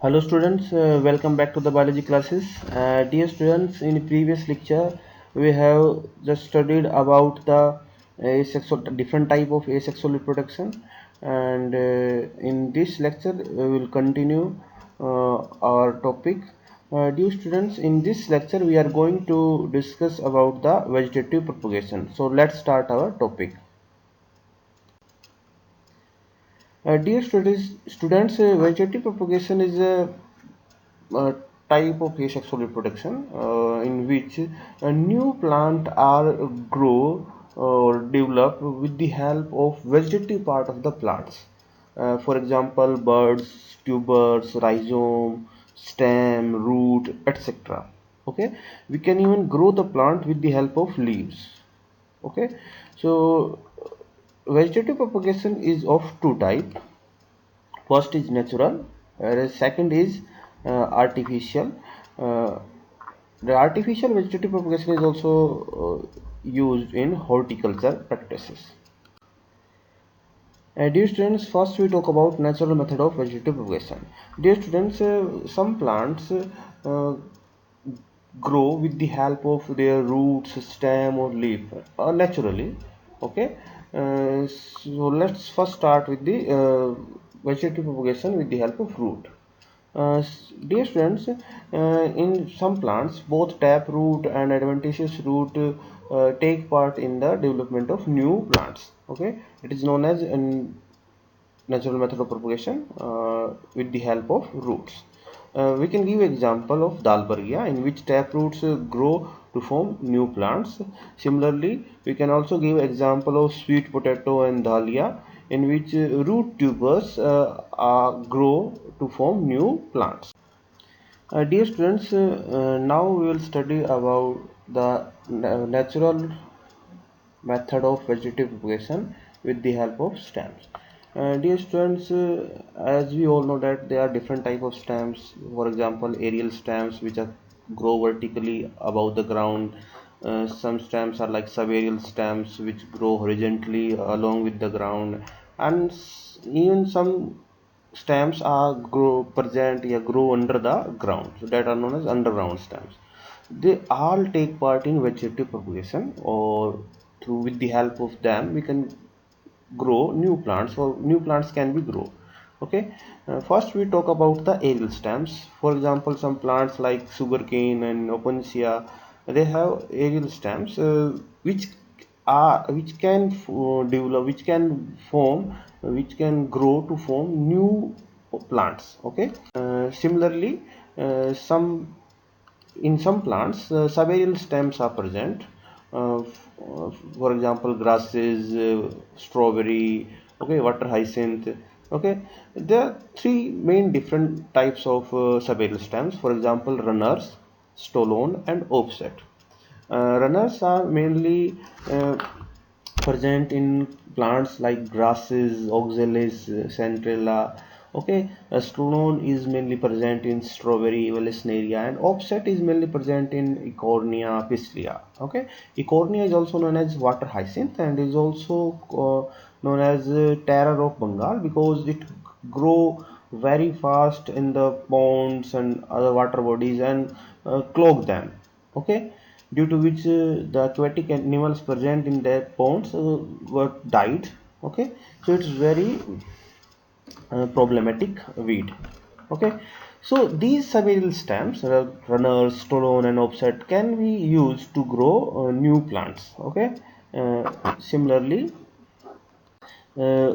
Hello students, welcome back to the biology classes. Dear students, in the previous lecture we have just studied about the asexual different type of asexual reproduction, and in this lecture we will continue our topic. Dear students, in this lecture we are going to discuss about the vegetative propagation. So let's start our topic. Dear students, vegetative propagation is a type of asexual reproduction in which a new plant are grow or develop with the help of vegetative part of the plants. For example, buds, tubers, rhizome, stem, root, etc. Okay, we can even grow the plant with the help of leaves. Okay, so vegetative propagation is of two types. First is natural, whereas second is artificial. Uh, the artificial vegetative propagation is also used in horticulture practices. Dear students, first we talk about natural method of vegetative propagation. Dear students, some plants grow with the help of their roots, stem or leaf naturally. Okay, so let's first start with the vegetative propagation with the help of root. Dear students, in some plants, both taproot and adventitious root take part in the development of new plants. Okay, it is known as natural method of propagation with the help of roots. We can give example of dalbergia in which taproots grow to form new plants. Similarly, we can also give example of sweet potato and dahlia in which root tubers grow to form new plants. Dear students, now we will study about the natural method of vegetative propagation with the help of stems. Dear students, as we all know that there are different type of stems. For example, aerial stems which are grow vertically above the ground. Some stems are like subaerial stems which grow horizontally along with the ground, and even some stems are grow under the ground, so that are known as underground stems. They all take part in vegetative propagation, or through with the help of them we can grow new plants, or new plants can be grown. Okay, first we talk about the aerial stems. For example, some plants like sugarcane and opuntia, they have aerial stems which can develop, which can form, which can grow to form new plants. Okay, similarly, some in some plants, subaerial stems are present. For example, grasses, strawberry, okay, water hyacinth. Okay, there are three main different types of subaerial stems. For example, runners, stolon, and offset. Runners are mainly present in plants like grasses, oxalis, centrella. Okay, stolon is mainly present in strawberry, vallisneria, and offset is mainly present in Eichhornia piscilia. Okay, Eichhornia is also known as water hyacinth and is also known as terror of Bengal because it grow very fast in the ponds and other water bodies and clog them. Okay, due to which the aquatic animals present in their ponds were died. Okay, so it's very problematic weed. Okay, so these subaerial stems, runners, stolon, and offset, can be used to grow new plants. Okay, similarly, uh,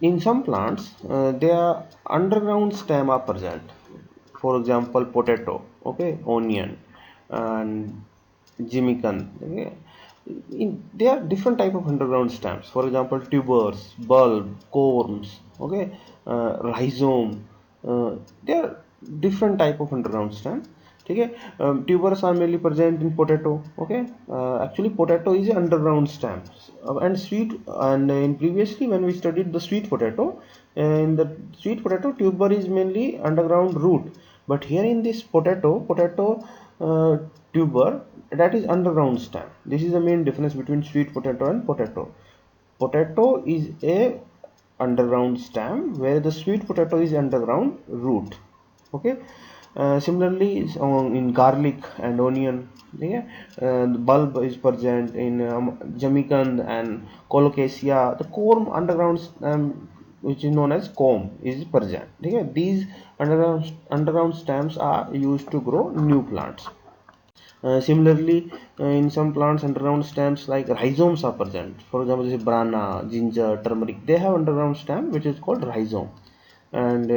in some plants, their underground stem are present. For example, potato, okay, onion, and jimmican. Okay, there are different type of underground stems. For example, tubers, bulb, corms, okay, rhizome. There are different type of underground stem. Okay, tubers are mainly present in potato. Okay, actually potato is an underground stem, and sweet. And in previously when we studied the sweet potato, in the sweet potato tuber is mainly underground root. But here in this potato tuber, that is underground stem. This is the main difference between sweet potato and potato. Potato is a underground stem, where the sweet potato is underground root. Okay. Similarly, in garlic and onion, yeah, the bulb is present in jamaican and colocasia. The core underground which is known as comb is present. Okay. These underground stems are used to grow new plants. Similarly, in some plants, underground stems like rhizomes are present. For example, this is brana, ginger, turmeric. They have underground stem which is called rhizome. And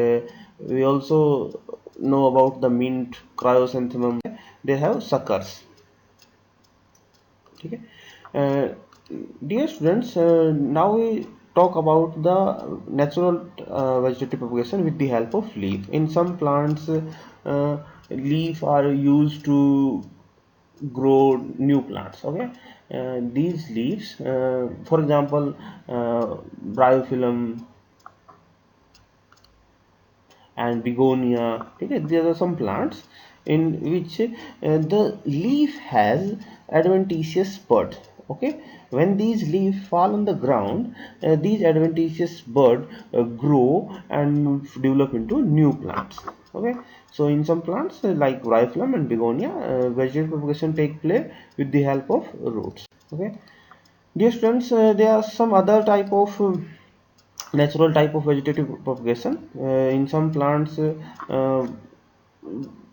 we also know about the mint, chrysanthemum. They have suckers. Okay. Uh, Dear students, now we talk about the natural vegetative propagation with the help of leaf. In some plants, leaf are used to grow new plants. Okay. These leaves, for example, bryophyllum and begonia. Okay, there are some plants in which the leaf has adventitious bud. Okay, when these leaves fall on the ground, these adventitious bud grow and develop into new plants. Okay, so in some plants like bryophyllum and begonia, vegetative propagation take place with the help of roots. Okay, dear students, there are some other type of natural type of vegetative propagation. In some plants,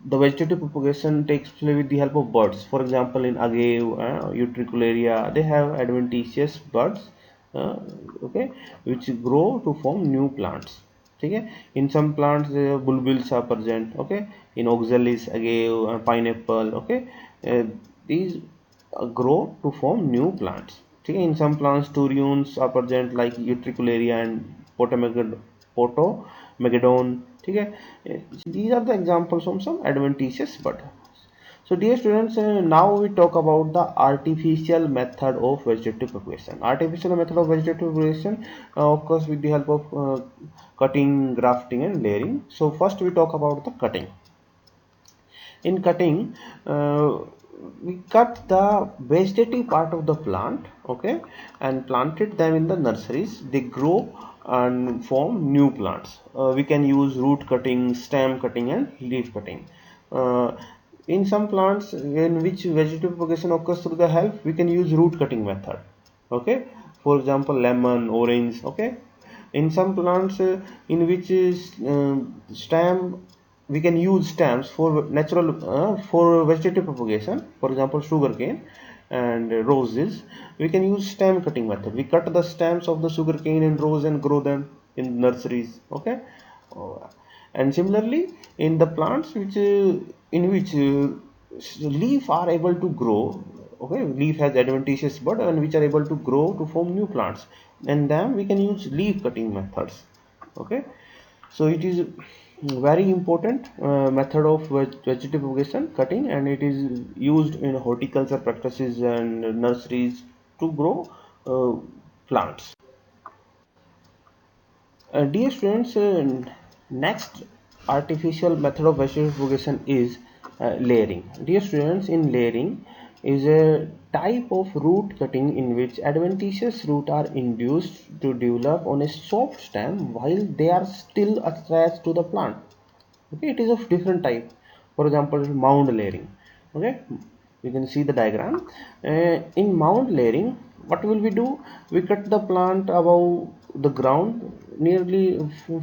the vegetative propagation takes place with the help of buds. For example, in agave, utricularia, they have adventitious buds, uh, okay, which grow to form new plants. Okay. In some plants, bulbils are present. Okay, in oxalis, agave, pineapple. Okay, uh, these grow to form new plants. Okay. In some plants, turions are present like utricularia and potomegadon. Okay. These are the examples from some adventitious bud. So dear students, now we talk about the artificial method of vegetative propagation. Artificial method of vegetative propagation occurs with the help of cutting, grafting and layering. So first we talk about the cutting. In cutting, we cut the vegetative part of the plant, okay, and planted them in the nurseries. They grow and form new plants. We can use root cutting, stem cutting and leaf cutting. uh, in some plants in which vegetative propagation occurs through the help, we can use root cutting method. Okay, for example, lemon, orange. Okay, in some plants in which is stem, we can use stems for natural for vegetative propagation. For example, sugarcane and roses, we can use stem cutting method. We cut the stems of the sugarcane and rose and grow them in nurseries. Okay. Uh, and similarly, in the plants which in which leaf are able to grow, okay, leaf has adventitious bud and which are able to grow to form new plants, and then we can use leaf cutting methods. Okay, so it is very important method of vegetative propagation, cutting, and it is used in horticulture practices and nurseries to grow uh, plants. Dear students, next artificial method of vegetable propagation is layering. Dear students, in layering is a type of root cutting in which adventitious roots are induced to develop on a soft stem while they are still attached to the plant. Okay, it is of different type. For example, mound layering. Okay, you can see the diagram. In mound layering, what will we do? We cut the plant above the ground nearly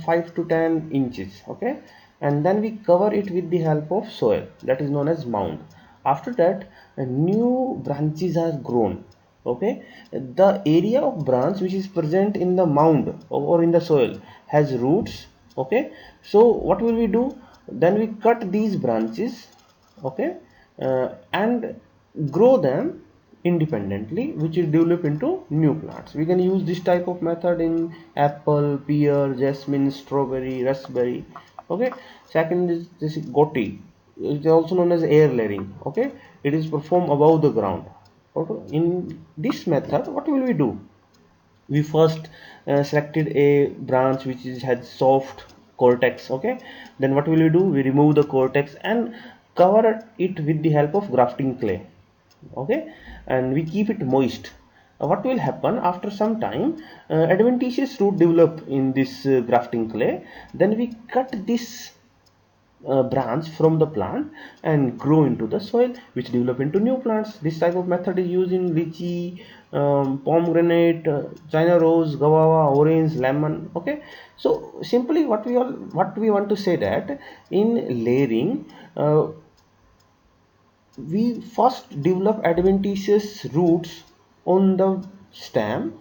5 to 10 inches. Okay, and then we cover it with the help of soil, that is known as mound. After that, new branches are grown. Okay, the area of branch which is present in the mound or in the soil has roots. Okay, so what will we do? Then we cut these branches. Okay, and grow them independently, which is develop into new plants. We can use this type of method in apple, pear, jasmine, strawberry, raspberry. Okay, second is this goti. It is also known as air layering. Okay, it is performed above the ground. Okay, in this method, what will we do? We first selected a branch which had soft cortex. Okay, then what will we do? We remove the cortex and cover it with the help of grafting clay. Okay, and we keep it moist. what will happen after some time? Adventitious root develop in this grafting clay. Then we cut this branch from the plant and grow into the soil, which develop into new plants. This type of method is used in lychee, pomegranate, china rose, guava, orange, lemon. Okay, so simply what we want to say that in layering, we first develop adventitious roots on the stem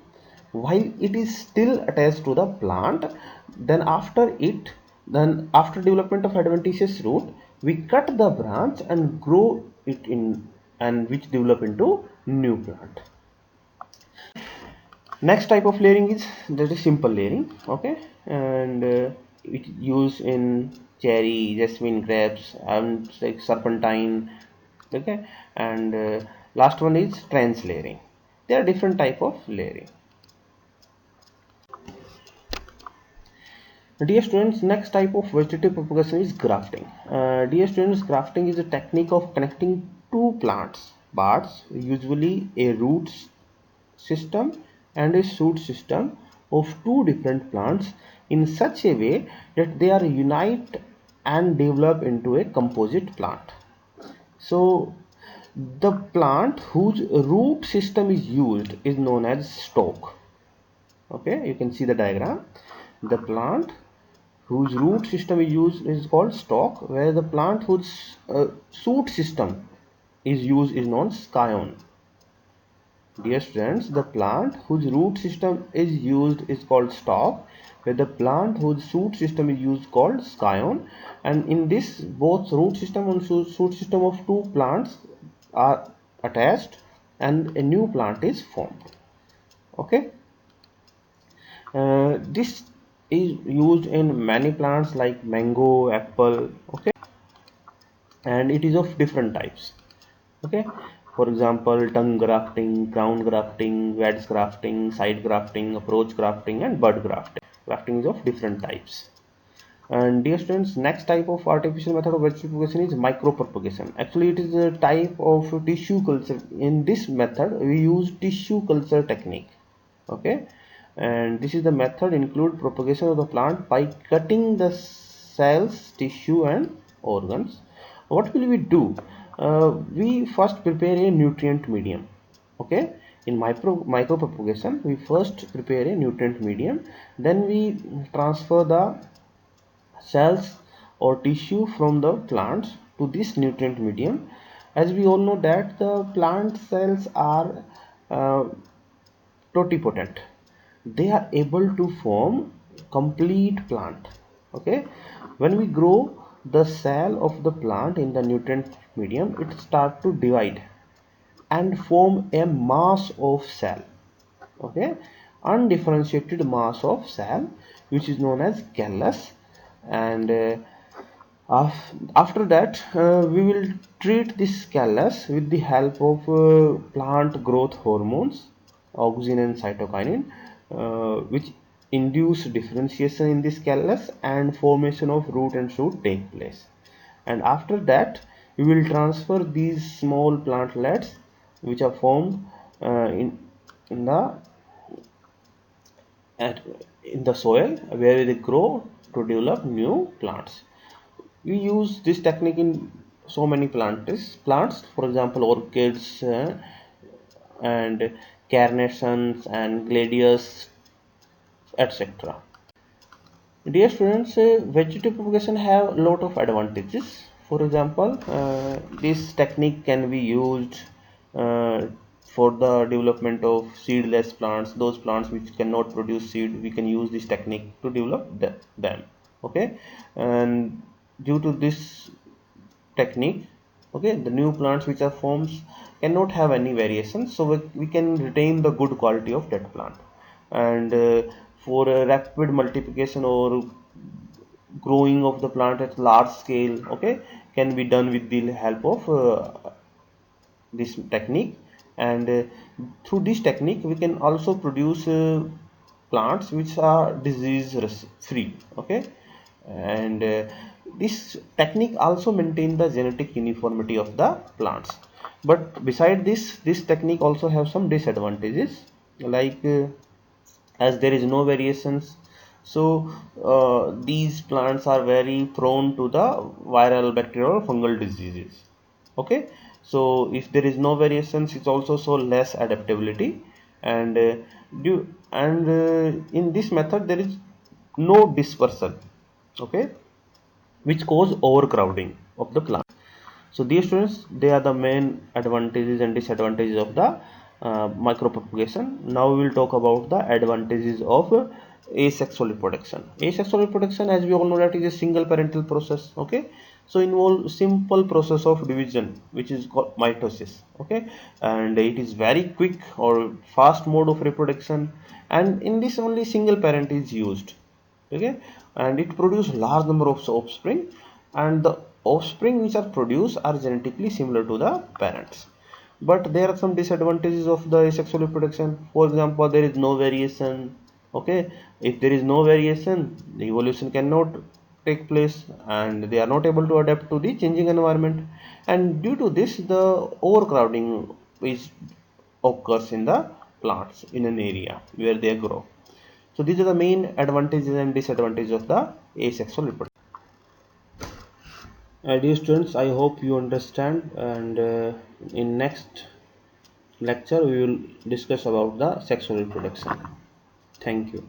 while it is still attached to the plant. Then after development of adventitious root, we cut the branch and grow it in, and which develop into new plant. Next type of layering is that is simple layering. Okay, and it used in cherry, jasmine, grapes, and like serpentine. Okay, and last one is trans layering. There are different type of layering. Dear students, next type of vegetative propagation is grafting. Dear students, grafting is a technique of connecting two plants buds, usually a root system and a shoot system of two different plants, in such a way that they are unite and develop into a composite plant. So the plant whose root system is used is known as stalk. Okay, you can see the diagram. The plant whose root system is used is called stalk, where the plant whose shoot system is used is known scion. Dear students, the plant whose root system is used is called stalk, where the plant whose shoot system is used called scion. And in this, both root system and shoot system of two plants are attached, and a new plant is formed. Okay, this is used in many plants like mango, apple. Okay, and it is of different types. Okay, for example, tongue grafting, crown grafting, wedge grafting, side grafting, approach grafting, and bud grafting. Grafting is of different types. And dear students, next type of artificial method of vegetable propagation is micropropagation. Actually, it is a type of tissue culture. In this method, we use tissue culture technique. Okay, and this is the method include propagation of the plant by cutting the cells, tissue, and organs. What will we do? We first prepare a nutrient medium. Okay, in micro propagation, we first prepare a nutrient medium, then we transfer the cells or tissue from the plants to this nutrient medium. As we all know that the plant cells are uh, totipotent. They are able to form complete plant. Okay, when we grow the cell of the plant in the nutrient medium, it start to divide and form a mass of cell. Okay, undifferentiated mass of cell, which is known as callus. And after that, we will treat this callus with the help of plant growth hormones, auxin and cytokinin, which induce differentiation in this callus, and formation of root and shoot take place. And after that, we will transfer these small plantlets which are formed in the at, in the soil, where they grow to develop new plants. We use this technique in so many plants, for example orchids, and carnations and gladius, etc. Dear students, vegetative propagation have a lot of advantages. For example, this technique can be used uh, for the development of seedless plants, those plants which cannot produce seed. We can use this technique to develop them. Okay, and due to this technique, okay, the new plants which are formed cannot have any variation, so we can retain the good quality of that plant. And for a rapid multiplication or growing of the plant at large scale, okay, can be done with the help of this technique. And through this technique we can also produce plants which are disease free. Okay, and this technique also maintain the genetic uniformity of the plants. But beside this technique also have some disadvantages, like as there is no variations, so these plants are very prone to the viral, bacterial, or fungal diseases. Okay, so if there is no variations, it's also so less adaptability, and in this method there is no dispersal, okay, which cause overcrowding of the plant. So these students, they are the main advantages and disadvantages of the micropropagation. Now we will talk about the advantages of asexual reproduction. Asexual reproduction, as we all know, that is a single parental process. Okay, so involve simple process of division, which is called mitosis. Okay, and it is very quick or fast mode of reproduction, and in this only single parent is used. Okay, and it produces large number of offspring, and the offspring which are produced are genetically similar to the parents. But there are some disadvantages of the asexual reproduction. For example, there is no variation. Okay, if there is no variation, the evolution cannot take place, and they are not able to adapt to the changing environment, and due to this the overcrowding is occurs in the plants in an area where they grow. So these are the main advantages and disadvantages of the asexual reproduction. Dear students, I hope you understand, and in next lecture we will discuss about the sexual reproduction. Thank you.